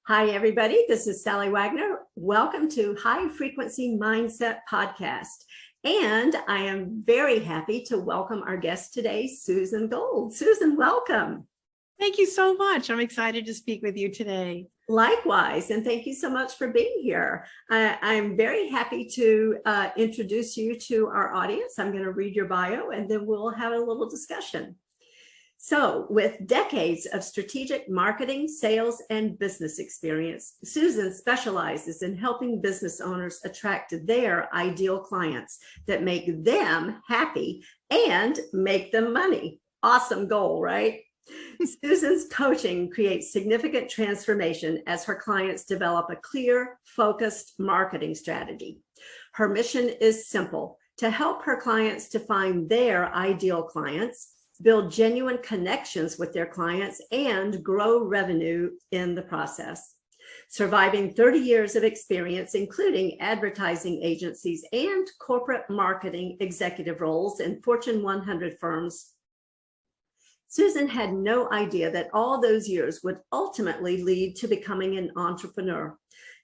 Hi, everybody. This is Sally Wagner. Welcome to High Frequency Mindset Podcast. And I am very happy to welcome our guest today, Susan Gold. Susan, welcome. Thank you so much. I'm excited to speak with you today. Likewise, and thank you so much for being here. I'm very happy to introduce you to our audience. I'm going to read your bio and then we'll have a little discussion. So, with decades of strategic marketing, sales, and business experience, Susan specializes in helping business owners attract their ideal clients that make them happy and make them money. Awesome goal, right? Susan's coaching creates significant transformation as her clients develop a clear, focused marketing strategy. Her mission is simple: to help her clients to find their ideal clients, build genuine connections with their clients, and grow revenue in the process. Surviving 30 years of experience, including advertising agencies and corporate marketing executive roles in Fortune 100 firms, Susan had no idea that all those years would ultimately lead to becoming an entrepreneur.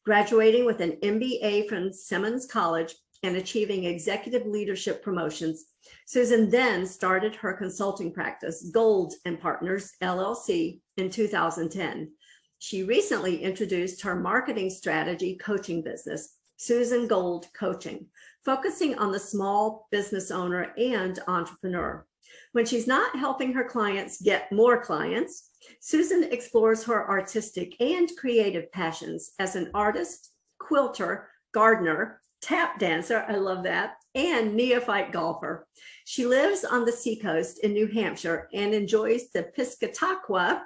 Graduating with an MBA from Simmons College and achieving executive leadership promotions, Susan then started her consulting practice, Gold Partners LLC, in 2010. She recently introduced her marketing strategy coaching business, Susan Gold Coaching, focusing on the small business owner and entrepreneur. When she's not helping her clients get more clients, Susan explores her artistic and creative passions as an artist, quilter, gardener, tap dancer, I love that, and neophyte golfer. She lives on the seacoast in New Hampshire and enjoys the Piscataqua.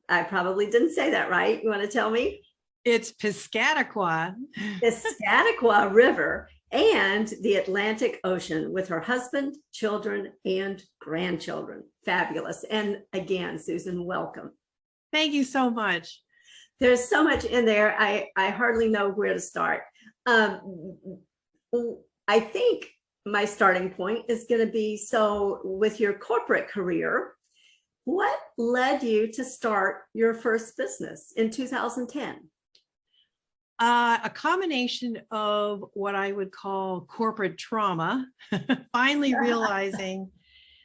I probably didn't say that right. You want to tell me? It's Piscataqua. Piscataqua River and the Atlantic Ocean with her husband, children, and grandchildren. Fabulous. And again, Susan, welcome. Thank you so much. There's so much in there. I hardly know where to start. I think my starting point is going to be, so with your corporate career, what led you to start your first business in 2010? A combination of what I would call corporate trauma, finally realizing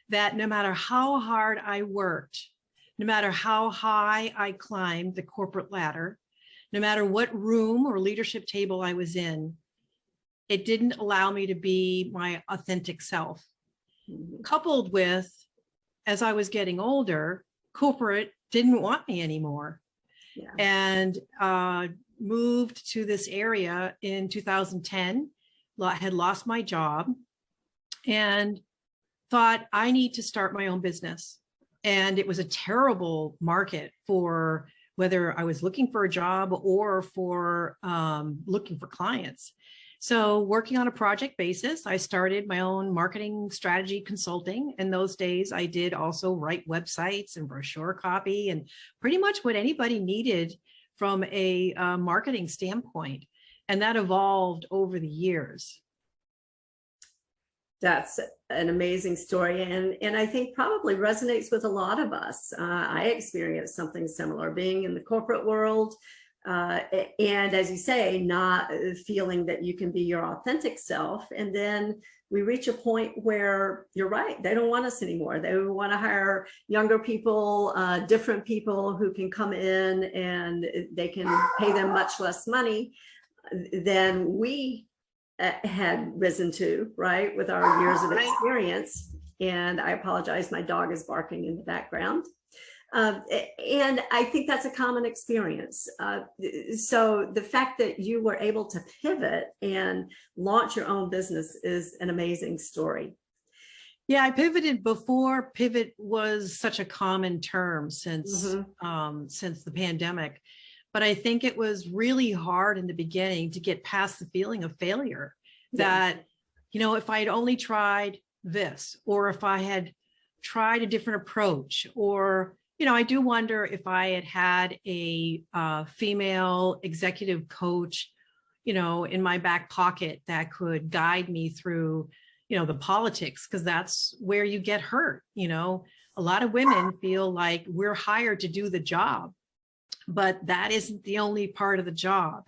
that no matter how hard I worked, no matter how high I climbed the corporate ladder, no matter what room or leadership table I was in, it didn't allow me to be my authentic self. Coupled with, as I was getting older, corporate didn't want me anymore. Yeah. And moved to this area in 2010, had lost my job and thought I need to start my own business. And it was a terrible market for whether I was looking for a job or for looking for clients. So working on a project basis, I started my own marketing strategy consulting. In those days, I did also write websites and brochure copy and pretty much what anybody needed from a marketing standpoint. And that evolved over the years. That's an amazing story. And I think probably resonates with a lot of us. I experienced something similar, being in the corporate world. And as you say, not feeling that you can be your authentic self. And then we reach a point where you're right, they don't want us anymore. They want to hire younger people, different people who can come in and they can pay them much less money than we had risen to, right, with our years of experience. And I apologize, my dog is barking in the background. And I think that's a common experience. So the fact that you were able to pivot and launch your own business is an amazing story. Yeah, I pivoted before pivot was such a common term since the pandemic. But I think it was really hard in the beginning to get past the feeling of failure that, you know, if I had only tried this, or if I had tried a different approach, or you know, I do wonder if I had had a female executive coach, you know, in my back pocket that could guide me through, you know, the politics, because that's where you get hurt. You know, a lot of women feel like we're hired to do the job. but that isn't the only part of the job.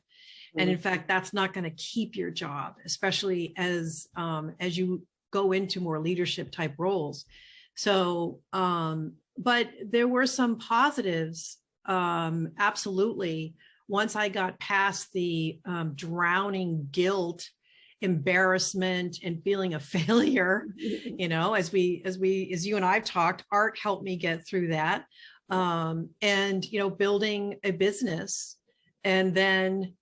And in fact, that's not going to keep your job, especially as you go into more leadership type roles. So, but there were some positives, absolutely. Once I got past the drowning guilt, embarrassment, and feeling a failure, you know, as you and I've talked, art helped me get through that, and you know, building a business, and then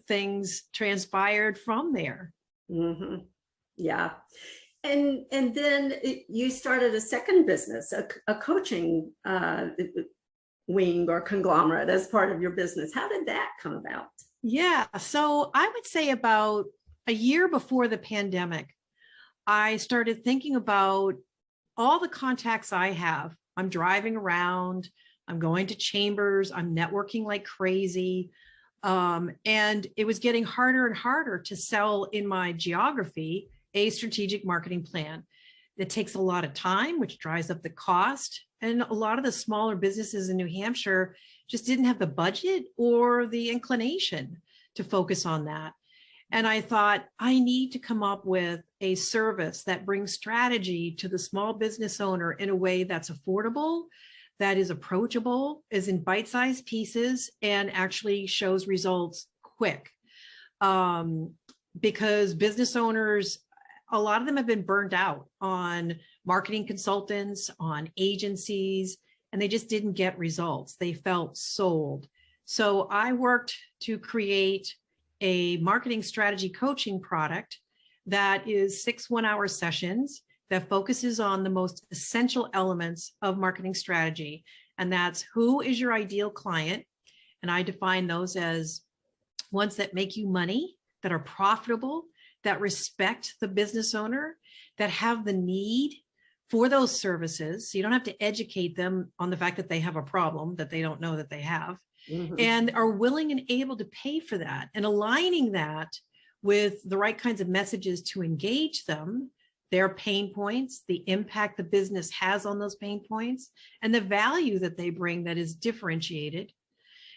things transpired from there. Mm-hmm. Yeah. And then you started a second business, a coaching wing or conglomerate as part of your business. How did that come about? Yeah. So I would say about a year before the pandemic, I started thinking about all the contacts I have. I'm driving around, I'm going to chambers, I'm networking like crazy. And it was getting harder and harder to sell in my geography a strategic marketing plan. It takes a lot of time, which drives up the cost. And a lot of the smaller businesses in New Hampshire just didn't have the budget or the inclination to focus on that. And I thought, I need to come up with a service that brings strategy to the small business owner in a way that's affordable, that is approachable, is in bite-sized pieces, and actually shows results quick. Because business owners, a lot of them have been burned out on marketing consultants, on agencies, and they just didn't get results. They felt sold. So I worked to create a marketing strategy coaching product that is 6 one-hour sessions that focuses on the most essential elements of marketing strategy. And that's, who is your ideal client? And I define those as ones that make you money, that are profitable, that respect the business owner, that have the need for those services. So you don't have to educate them on the fact that they have a problem that they don't know that they have, and are willing and able to pay for that, and aligning that with the right kinds of messages to engage them, their pain points, the impact the business has on those pain points, and the value that they bring that is differentiated.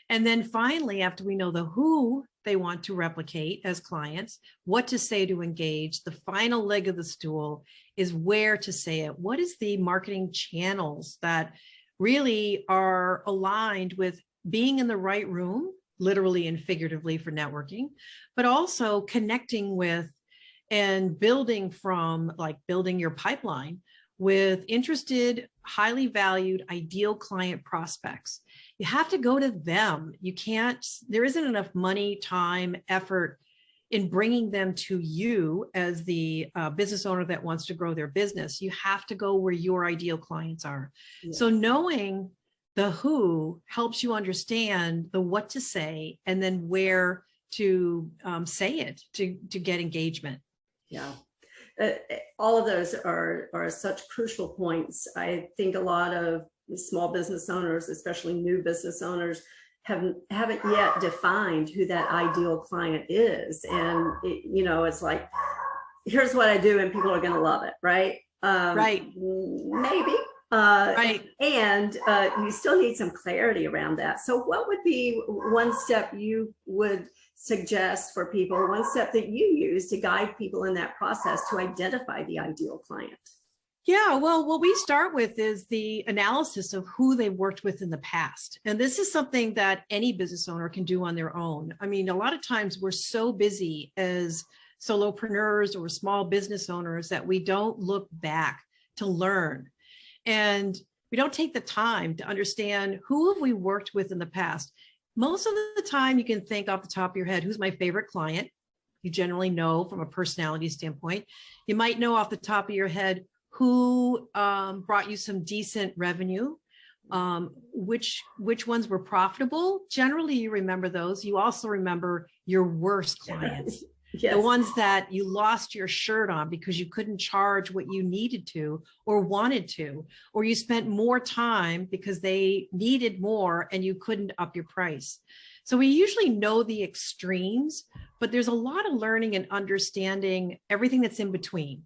And then finally, after we know the who they want to replicate as clients, what to say to engage, the final leg of the stool is where to say it. What is the marketing channels that really are aligned with being in the right room, literally and figuratively for networking, but also connecting with and building from, like building your pipeline with interested, highly valued, ideal client prospects. You have to go to them. You can't, there isn't enough money, time, effort in bringing them to you as the business owner that wants to grow their business. You have to go where your ideal clients are. Yeah. So knowing the who helps you understand the what to say, and then where to say it to get engagement. Yeah. All of those are such crucial points. I think a lot of small business owners, especially new business owners, haven't yet defined who that ideal client is. And it's like, here's what I do and people are going to love it, right? Right. Maybe. Right. And you still need some clarity around that. So what would be one step you would suggest for people, one step that you use to guide people in that process to identify the ideal client? Yeah, well, what we start with is the analysis of who they worked with in the past. And this is something that any business owner can do on their own. I mean, a lot of times we're so busy as solopreneurs or small business owners that we don't look back to learn. And we don't take the time to understand, who have we worked with in the past? Most of the time you can think off the top of your head, who's my favorite client? You generally know from a personality standpoint. You might know off the top of your head who brought you some decent revenue, which ones were profitable. Generally, you remember those. You also remember your worst clients. Yes. The ones that you lost your shirt on because you couldn't charge what you needed to or wanted to, or you spent more time because they needed more and you couldn't up your price. So we usually know the extremes, but there's a lot of learning and understanding everything that's in between.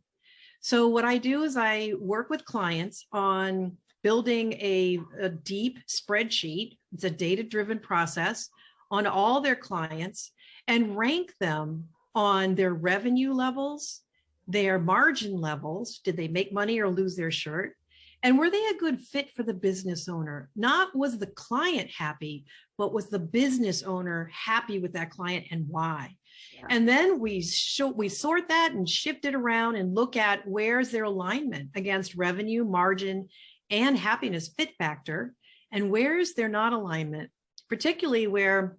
So what I do is I work with clients on building a deep spreadsheet It's a data-driven process on all their clients and rank them on their revenue levels, their margin levels. Did they make money or lose their shirt? And were they a good fit for the business owner? Not was the client happy, but was the business owner happy with that client and why? Yeah. And then we sort that and shift it around and look at where's their alignment against revenue, margin, and happiness fit factor, and where's their not alignment, particularly where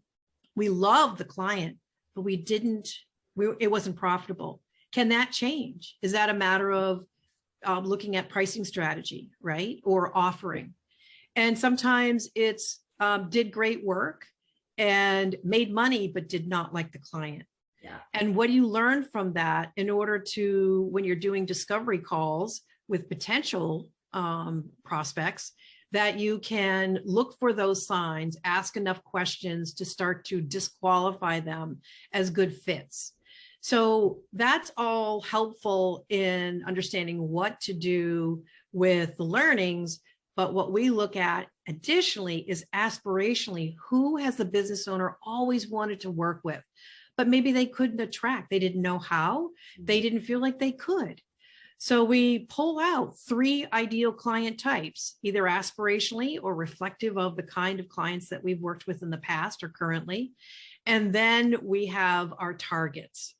we love the client, but it wasn't profitable. Can that change? Is that a matter of looking at pricing strategy, right? Or offering? And sometimes it's did great work and made money, but did not like the client. Yeah. And what do you learn from that in order to, when you're doing discovery calls with potential prospects, that you can look for those signs, ask enough questions to start to disqualify them as good fits. So that's all helpful in understanding what to do with the learnings. But what we look at additionally is aspirationally, who has the business owner always wanted to work with, but maybe they couldn't attract, they didn't know how, they didn't feel like they could. So we pull out 3 ideal client types, either aspirationally or reflective of the kind of clients that we've worked with in the past or currently. And then we have our targets.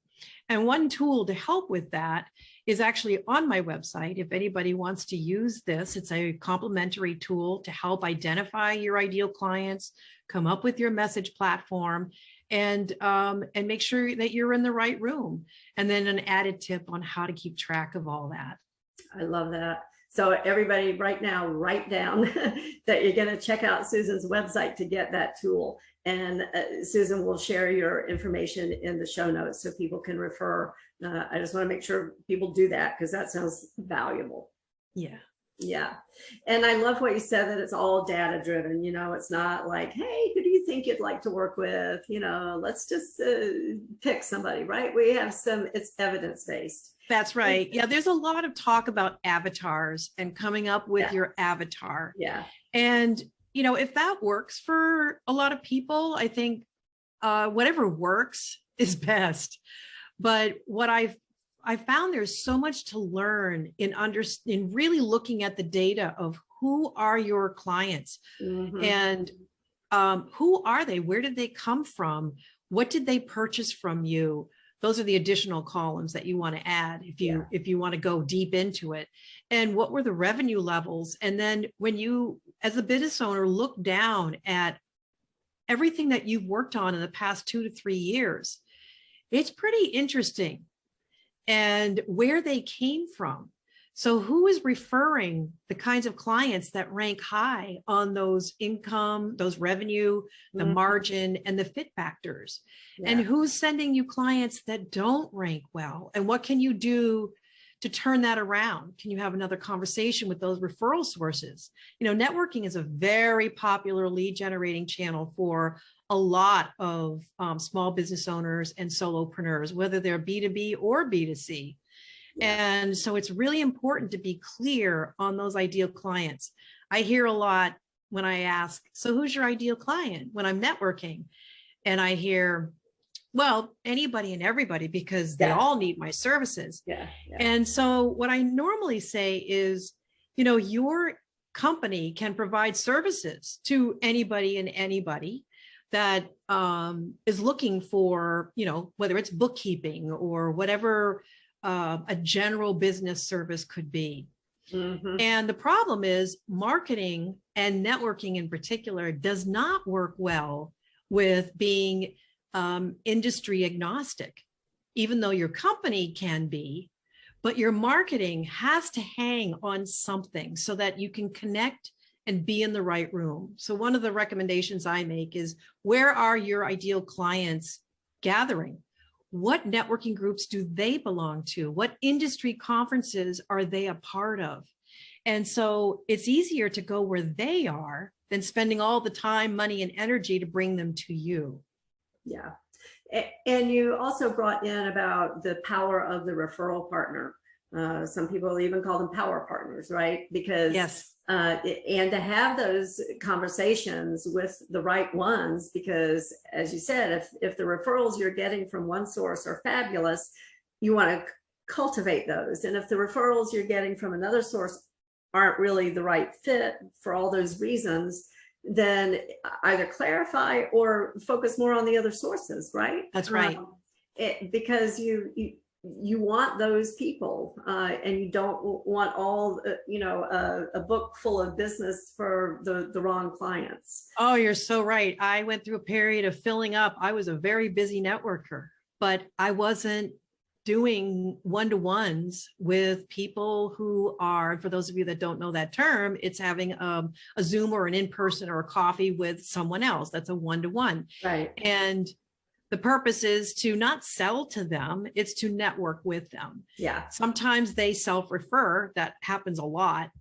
And one tool to help with that is actually on my website. If anybody wants to use this, it's a complimentary tool to help identify your ideal clients, come up with your message platform, and make sure that you're in the right room. And then an added tip on how to keep track of all that. I love that. So everybody right now, write down that you're going to check out Susan's website to get that tool. And Susan will share your information in the show notes so people can refer. I just want to make sure people do that because that sounds valuable. Yeah. Yeah. And I love what you said, that it's all data driven. You know, it's not like, hey, who do you think you'd like to work with? You know, let's just pick somebody, right? We have it's evidence based. That's right. Yeah. There's a lot of talk about avatars and coming up with your avatar. Yeah. And, you know, if that works for a lot of people, I think whatever works is best. But what I found there's so much to learn in really looking at the data of who are your clients and who are they? Where did they come from? What did they purchase from you? Those are the additional columns that you want to add if you want to go deep into it. And what were the revenue levels? And then when you, as a business owner, look down at everything that you've worked on in the past 2 to 3 years, it's pretty interesting. And where they came from. So who is referring the kinds of clients that rank high on those income, those revenue, the margin, and the fit factors? And who's sending you clients that don't rank well? And what can you do to turn that around? Can you have another conversation with those referral sources? You know, networking is a very popular lead generating channel for a lot of small business owners and solopreneurs, whether they're B2B or B2C. And so it's really important to be clear on those ideal clients. I hear a lot when I ask, so who's your ideal client when I'm networking? And I hear, well, anybody and everybody, because they all need my services. And so what I normally say is, you know, your company can provide services to anybody and anybody that is looking for, you know, whether it's bookkeeping or whatever a general business service could be. And the problem is marketing and networking in particular does not work well with being industry agnostic, even though your company can be, but your marketing has to hang on something so that you can connect and be in the right room. So one of the recommendations I make is, where are your ideal clients gathering? What networking groups do they belong to? What industry conferences are they a part of? And so it's easier to go where they are than spending all the time, money, and energy to bring them to you. Yeah. And you also brought in about the power of the referral partner. Some people even call them power partners, right? Because and to have those conversations with the right ones, because as you said, if the referrals you're getting from one source are fabulous, you want to cultivate those. And if the referrals you're getting from another source aren't really the right fit for all those reasons, then either clarify or focus more on the other sources, right? That's right. Because you want those people, and you don't want all, a book full of business for the wrong clients. Oh, you're so right. I went through a period of filling up. I was a very busy networker, but I wasn't doing one-to-ones with people who are, for those of you that don't know that term, it's having a Zoom or an in-person or a coffee with someone else. That's a one-to-one. Right. And the purpose is to not sell to them, it's to network with them. Yeah. Sometimes they self-refer. That happens a lot,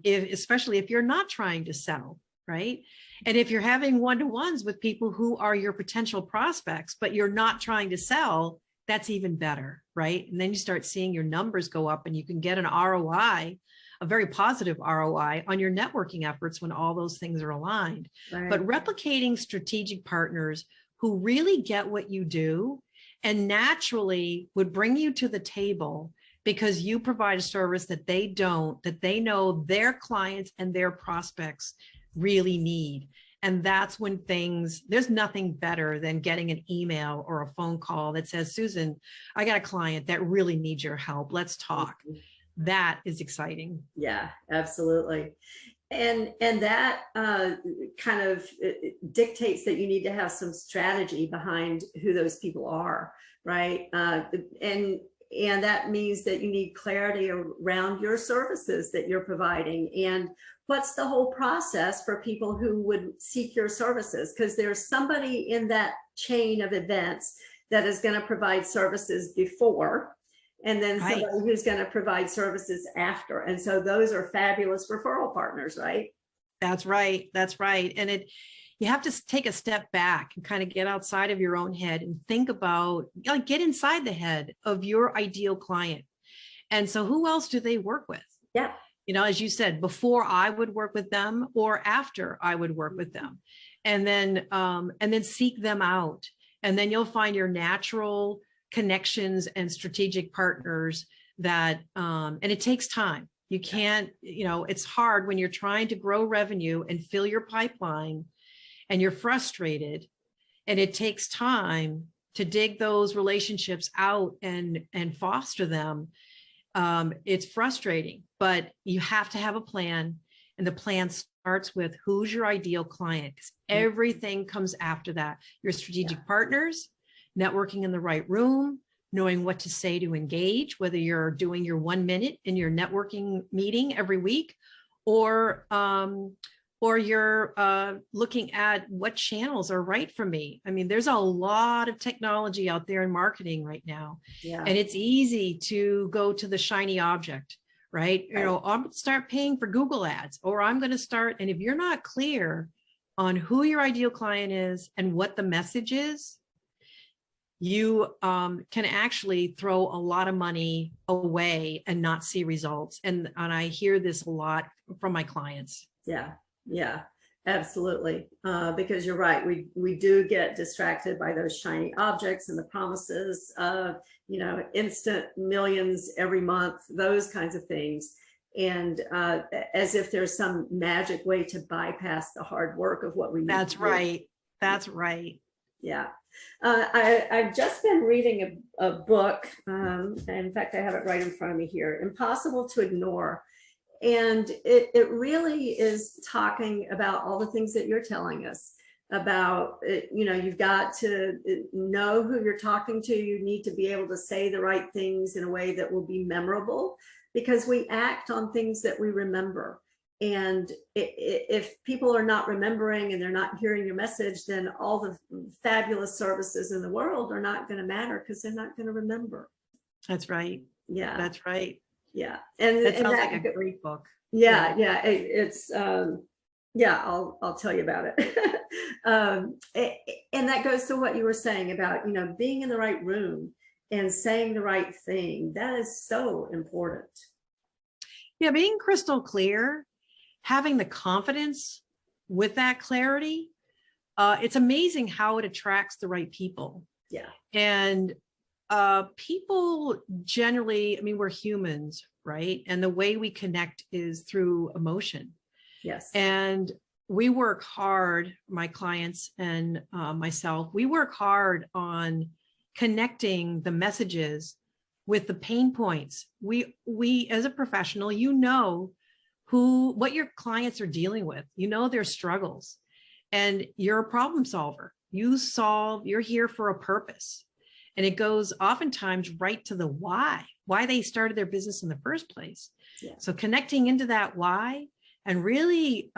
especially if you're not trying to sell, right? And if you're having one-to-ones with people who are your potential prospects, but you're not trying to sell, that's even better, right? And then you start seeing your numbers go up and you can get an ROI, a very positive ROI on your networking efforts when all those things are aligned. Right. But replicating strategic partners who really get what you do and naturally would bring you to the table because you provide a service that they don't, that they know their clients and their prospects really need. And that's when there's nothing better than getting an email or a phone call that says, Susan, I got a client that really needs your help. Let's talk. That is exciting. Yeah, absolutely. And that kind of dictates that you need to have some strategy behind who those people are, right? And that means that you need clarity around your services that you're providing, and what's the whole process for people who would seek your services, because there's somebody in that chain of events that is going to provide services before, and then somebody who's going to provide services after. And so those are fabulous referral partners, right? That's right. That's right. And you have to take a step back and kind of get outside of your own head and think about, get inside the head of your ideal client. And so who else do they work with? Yeah. As you said, before I would work with them or after I would work with them, and then seek them out. And then you'll find your natural connections and strategic partners that, and it takes time. You can't, it's hard when you're trying to grow revenue and fill your pipeline and you're frustrated, and it takes time to dig those relationships out and foster them. It's frustrating, but you have to have a plan, and the plan starts with who's your ideal client, because everything comes after that. Your strategic partners, networking in the right room, knowing what to say to engage, whether you're doing your 1 minute in your networking meeting every week, or you're looking at what channels are right for me. I mean, there's a lot of technology out there in marketing right now, and it's easy to go to the shiny object, right? I'm going to start paying for Google ads, or I'm going to start. And if you're not clear on who your ideal client is and what the message is, you can actually throw a lot of money away and not see results. And I hear this a lot from my clients. Yeah, absolutely. Because you're right. We do get distracted by those shiny objects and the promises of, instant millions every month, those kinds of things. And as if there's some magic way to bypass the hard work of what we need. That's right. That's right. Yeah. I've just been reading a book. In fact, I have it right in front of me here, Impossible to Ignore. And it really is talking about all the things that you're telling us about. You've got to know who you're talking to. You need to be able to say the right things in a way that will be memorable, because we act on things that we remember. And if people are not remembering and they're not hearing your message, then all the fabulous services in the world are not going to matter, because they're not going to remember. That's right. Yeah. That's right. Yeah. And that sounds like a great book. Yeah. It's I'll tell you about it. And that goes to what you were saying about, being in the right room and saying the right thing. That is so important. Yeah. Being crystal clear having the confidence with that clarity, it's amazing how it attracts the right people. Yeah. And people generally, I mean, we're humans, right? And the way we connect is through emotion. Yes. And we work hard, my clients and myself, we work hard on connecting the messages with the pain points. We as a professional, you know what your clients are dealing with, you know their struggles, and you're a problem solver. You're here for a purpose. And it goes oftentimes right to the why they started their business in the first place. Yeah. So connecting into that why and really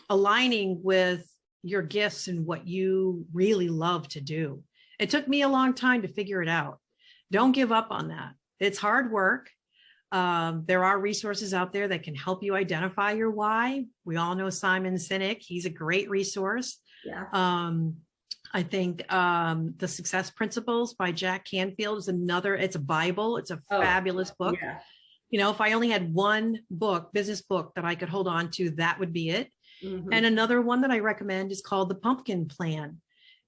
aligning with your gifts and what you really love to do. It took me a long time to figure it out. Don't give up on that. It's hard work. There are resources out there that can help you identify your why. We all know Simon Sinek. He's a great resource. Yeah. I think The Success Principles by Jack Canfield is another. It's a Bible. It's a fabulous book. Yeah. You know, if I only had one business book that I could hold on to, that would be it. Mm-hmm. And another one that I recommend is called The Pumpkin Plan.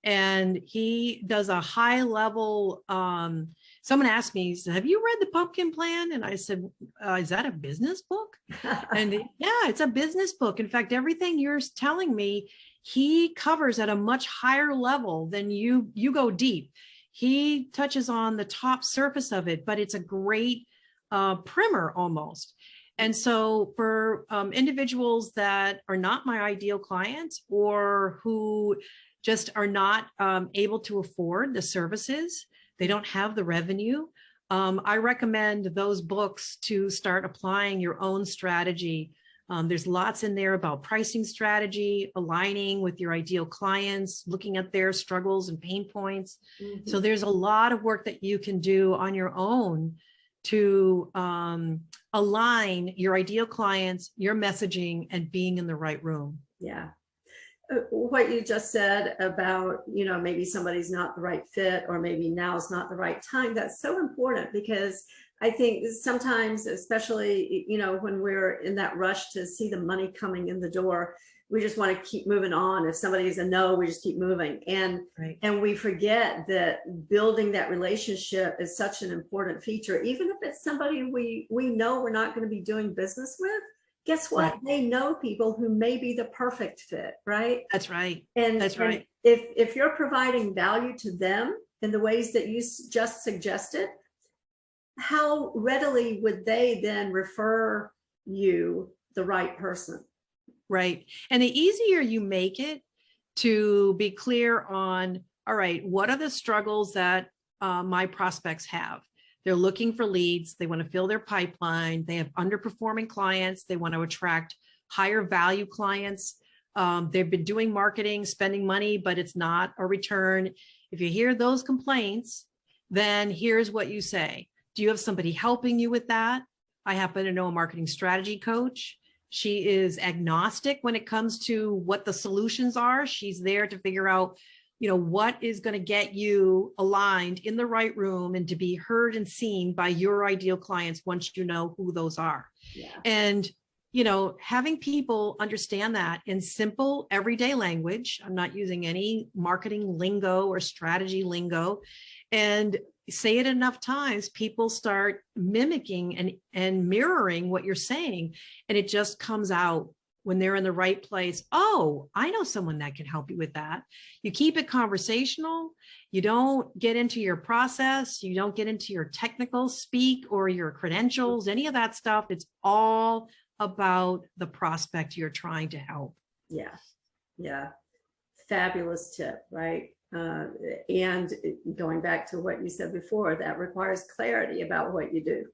And he does a high level, someone asked me, have you read The Pumpkin Plan? And I said, is that a business book? And yeah, it's a business book. In fact, everything you're telling me, he covers at a much higher level than you go deep. He touches on the top surface of it, but it's a great primer almost. And so for individuals that are not my ideal clients or who just are not able to afford the services, they don't have the revenue, I recommend those books to start applying your own strategy. There's lots in there about pricing strategy, aligning with your ideal clients, looking at their struggles and pain points. Mm-hmm. So there's a lot of work that you can do on your own to align your ideal clients, your messaging, and being in the right room. Yeah. What you just said about, you know, maybe somebody's not the right fit, or maybe now's not the right time. That's so important, because I think sometimes, especially, you know, when we're in that rush to see the money coming in the door, we just want to keep moving on. If somebody's a no, we just keep moving. And we forget that building that relationship is such an important feature. Even if it's somebody we know we're not going to be doing business with, guess what? Right. They know people who may be the perfect fit, right? That's right. And that's right. And if you're providing value to them in the ways that you just suggested, how readily would they then refer you the right person? Right. And the easier you make it to be clear on, all right, what are the struggles that my prospects have? They're looking for leads. They want to fill their pipeline. They have underperforming clients. They want to attract higher value clients. They've been doing marketing, spending money, but it's not a return. If you hear those complaints, then here's what you say. Do you have somebody helping you with that? I happen to know a marketing strategy coach. She is agnostic when it comes to what the solutions are. She's there to figure out, you know, what is going to get you aligned in the right room and to be heard and seen by your ideal clients once you know who those are. Yeah. And, you know, having people understand that in simple everyday language. I'm not using any marketing lingo or strategy lingo. And say it enough times, people start mimicking and mirroring what you're saying. And it just comes out when they're in the right place. Oh, I know someone that can help you with that. You keep it conversational. You don't get into your process. You don't get into your technical speak or your credentials, any of that stuff. It's all about the prospect you're trying to help. Yeah. Yeah. Fabulous tip, right? And going back to what you said before, that requires clarity about what you do.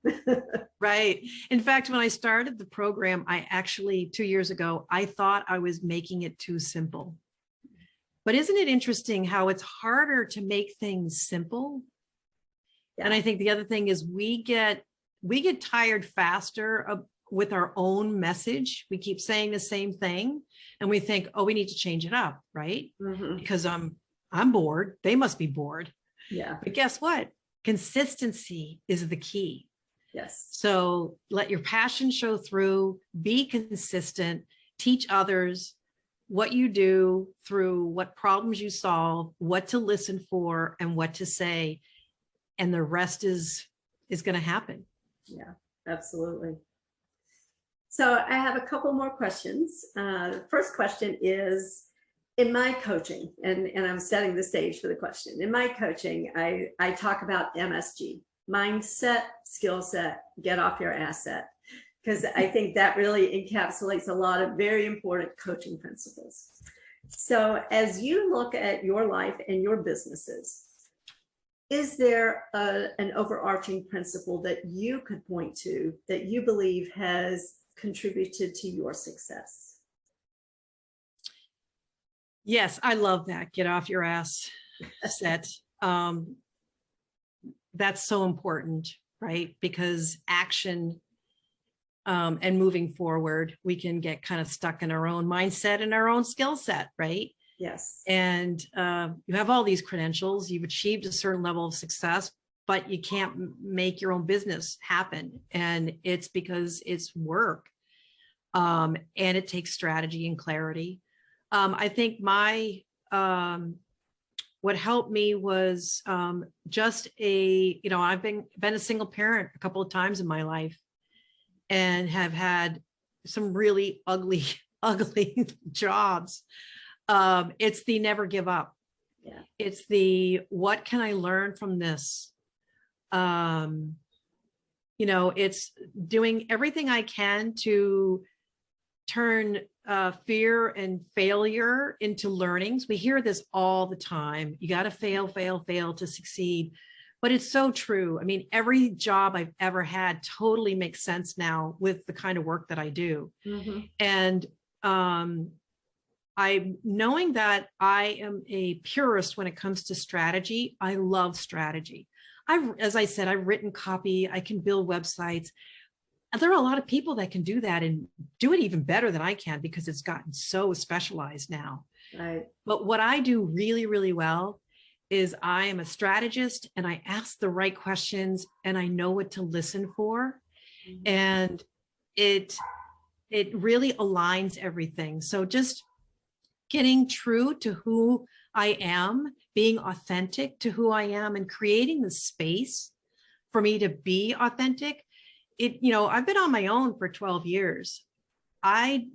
Right. In fact, when I started the program, I actually 2 years ago, I thought I was making it too simple. But isn't it interesting how it's harder to make things simple? Yeah. And I think the other thing is we get tired faster with our own message. We keep saying the same thing and we think, oh, we need to change it up, right? Mm-hmm. Because I'm bored. They must be bored. Yeah. But guess what? Consistency is the key. Yes. So let your passion show through, be consistent, teach others what you do through what problems you solve, what to listen for and what to say. And the rest is going to happen. Yeah, absolutely. So I have a couple more questions. The first question is, in my coaching, and I'm setting the stage for the question. In my coaching, I talk about MSG, mindset, skill set, get off your asset, because I think that really encapsulates a lot of very important coaching principles. So as you look at your life and your businesses, is there an overarching principle that you could point to that you believe has contributed to your success? Yes, I love that. Get off your ass set. That's so important, right? Because action and moving forward, we can get kind of stuck in our own mindset and our own skill set, right? Yes. And you have all these credentials, you've achieved a certain level of success, but you can't make your own business happen. And it's because it's work. And it takes strategy and clarity. I think what helped me was just I've been a single parent a couple of times in my life and have had some really ugly jobs. It's the never give up. Yeah. It's the, what can I learn from this? It's doing everything I can to turn fear and failure into learnings. We hear this all the time. You got to fail to succeed. But it's so true. I mean, every job I've ever had totally makes sense now with the kind of work that I do. Mm-hmm. And I'm knowing that I am a purist when it comes to strategy. I love strategy. As I said, I've written copy. I can build websites. And there are a lot of people that can do that and do it even better than I can because it's gotten so specialized now. Right. But what I do really, really well is I am a strategist and I ask the right questions and I know what to listen for. Mm-hmm. And it really aligns everything. So just getting true to who I am, being authentic to who I am and creating the space for me to be authentic. I've been on my own for 12 years. I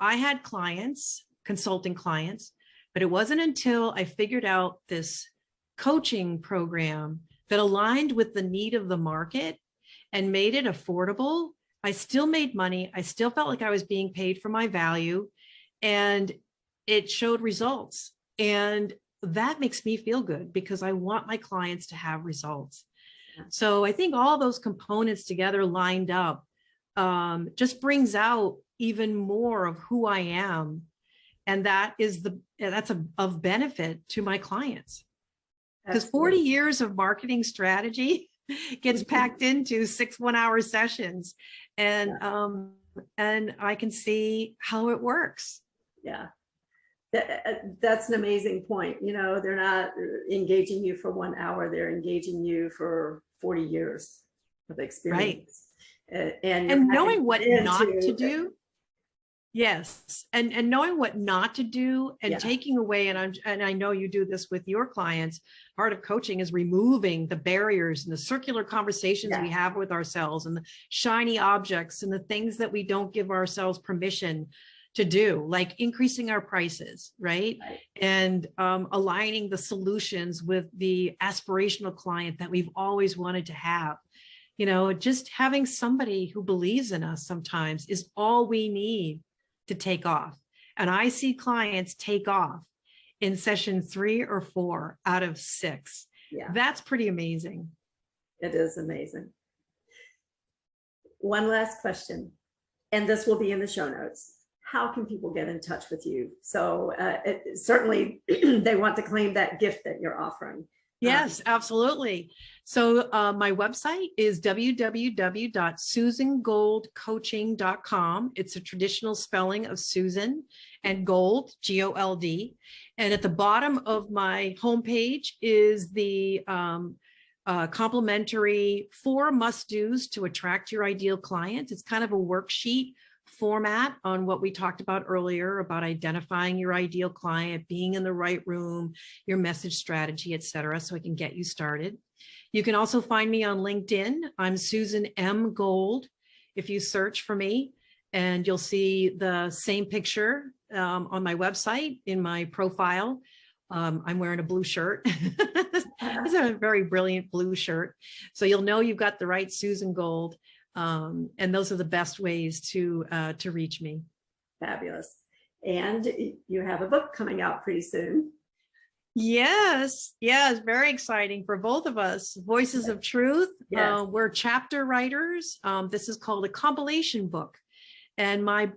had clients, consulting clients, but it wasn't until I figured out this coaching program that aligned with the need of the market and made it affordable. I still made money. I still felt like I was being paid for my value, and it showed results. And that makes me feel good because I want my clients to have results. So I think all those components together lined up just brings out even more of who I am. And that's of benefit to my clients. Because 40 years of marketing strategy gets packed into 6 1-hour sessions. And I can see how it works. Yeah. That's an amazing point. They're not engaging you for 1 hour, they're engaging you for 40 years of experience. Right. And knowing what not to do. Yes. And knowing what not to do and taking away, and I know you do this with your clients, part of coaching is removing the barriers and the circular conversations we have with ourselves and the shiny objects and the things that we don't give ourselves permission to do, like increasing our prices, right? And aligning the solutions with the aspirational client that we've always wanted to have. Just having somebody who believes in us sometimes is all we need to take off. And I see clients take off in session 3 or 4 out of 6. Yeah. That's pretty amazing. It is amazing. One last question, and this will be in the show notes. How can people get in touch with you? So certainly they want to claim that gift that you're offering. Yes, absolutely. So my website is www.susangoldcoaching.com. It's a traditional spelling of Susan and Gold, Gold. And at the bottom of my homepage is the complimentary 4 must-dos to attract your ideal client. It's kind of a worksheet format on what we talked about earlier about identifying your ideal client, being in the right room, your message strategy, et cetera, so I can get you started. You can also find me on LinkedIn. I'm Susan M. Gold. If you search for me, and you'll see the same picture on my website in my profile. I'm wearing a blue shirt. It's a very brilliant blue shirt. So you'll know you've got the right Susan Gold. And those are the best ways to reach me. Fabulous. And you have a book coming out pretty soon. Yes, very exciting for both of us. Voices of Truth. Yes. We're chapter writers. This is called a compilation book. And my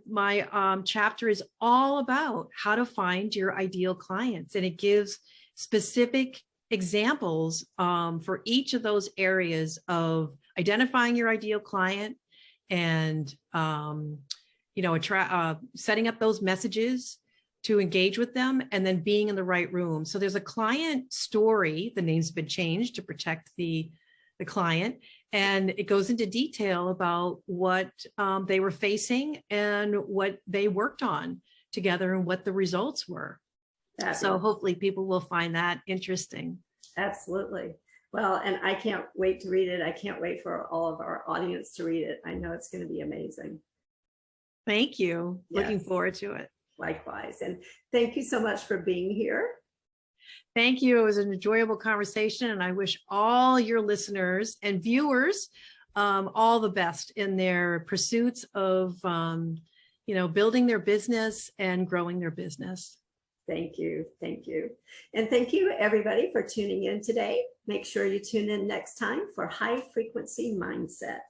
chapter is all about how to find your ideal clients. And it gives specific examples for each of those areas of identifying your ideal client and, setting up those messages to engage with them, and then being in the right room. So there's a client story. The name's been changed to protect the client. And it goes into detail about what they were facing and what they worked on together and what the results were. So hopefully people will find that interesting. Absolutely. Well, and I can't wait to read it. I can't wait for all of our audience to read it. I know it's going to be amazing. Thank you. Yes. Looking forward to it. Likewise. And thank you so much for being here. Thank you. It was an enjoyable conversation, and I wish all your listeners and viewers all the best in their pursuits of, building their business and growing their business. Thank you. Thank you. And thank you, everybody, for tuning in today. Make sure you tune in next time for High Frequency Mindset.